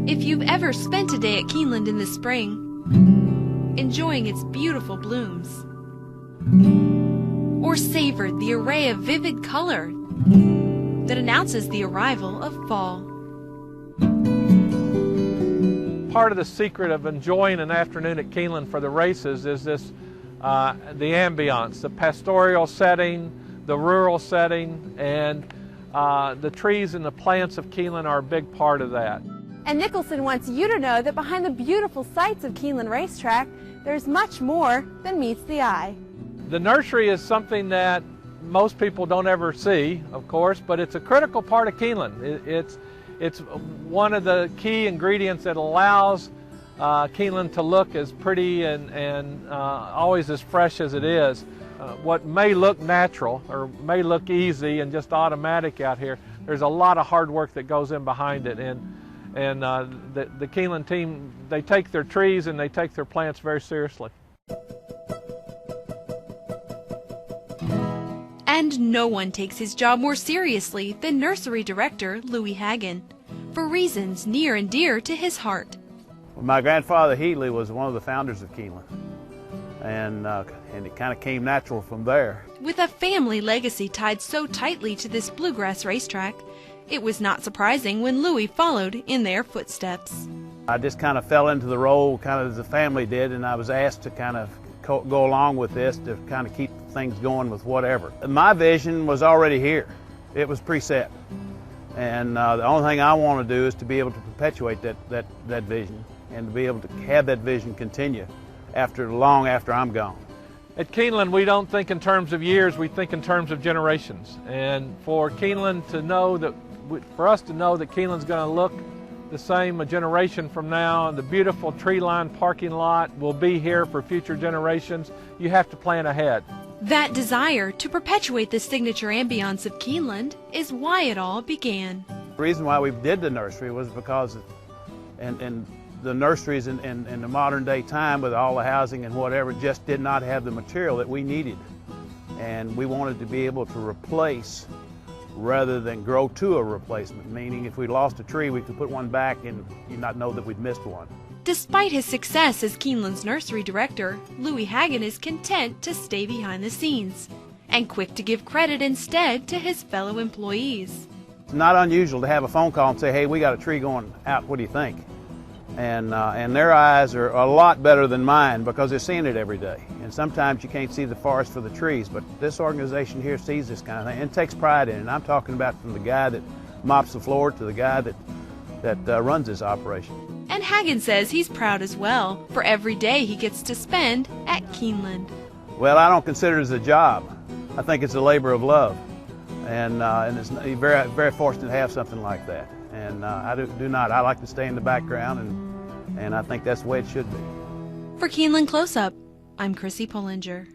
If you've ever spent a day at Keeneland in the spring, enjoying its beautiful blooms, or savored the array of vivid color that announces the arrival of fall. Part of the secret of enjoying an afternoon at Keeneland for the races is this, the ambiance, the pastoral setting, the rural setting, and the trees and the plants of Keeneland are a big part of that. And Nicholson wants you to know that behind the beautiful sights of Keeneland Racetrack, there's much more than meets the eye. The nursery is something that most people don't ever see, of course, but it's a critical part of Keeneland. It's one of the key ingredients that allows Keeneland to look as pretty and always as fresh as it is. What may look natural or may look easy and just automatic out here, there's a lot of hard work that goes in behind it. And the Keeneland team, they take their trees and they take their plants very seriously. And no one takes his job more seriously than nursery director Louis Hagen, for reasons near and dear to his heart. My grandfather Heatley was one of the founders of Keeneland, and it kind of came natural from there. With a family legacy tied so tightly to this bluegrass racetrack, it was not surprising when Louis followed in their footsteps. I just kind of fell into the role kind of as the family did, and I was asked to kind of go along with this to kind of keep things going with whatever. My vision was already here. It was preset. And the only thing I want to do is to be able to perpetuate that vision and to be able to have that vision continue long after I'm gone. At Keeneland, we don't think in terms of years, we think in terms of generations. And for Keeneland to know that, for us to know that Keeneland's going to look the same a generation from now, and the beautiful tree-lined parking lot will be here for future generations, you have to plan ahead. That desire to perpetuate the signature ambiance of Keeneland is why it all began. The reason why we did the nursery was because and the nurseries in the modern day time with all the housing and whatever just did not have the material that we needed. And we wanted to be able to replace rather than grow to a replacement, meaning if we lost a tree, we could put one back and you not know that we'd missed one. Despite his success as Keeneland's nursery director, Louis Hagen is content to stay behind the scenes and quick to give credit instead to his fellow employees. It's not unusual to have a phone call and say, hey, we got a tree going out, what do you think? And their eyes are a lot better than mine because they're seeing it every day. And sometimes you can't see the forest for the trees, but this organization here sees this kind of thing and takes pride in it. And I'm talking about from the guy that mops the floor to the guy that runs this operation. And Hagen says he's proud as well for every day he gets to spend at Keeneland. Well, I don't consider it as a job. I think it's a labor of love. And it's very, very fortunate to have something like that. And I do not. I like to stay in the background, and I think that's the way it should be. For Keeneland Closeup, I'm Chrissy Pullinger.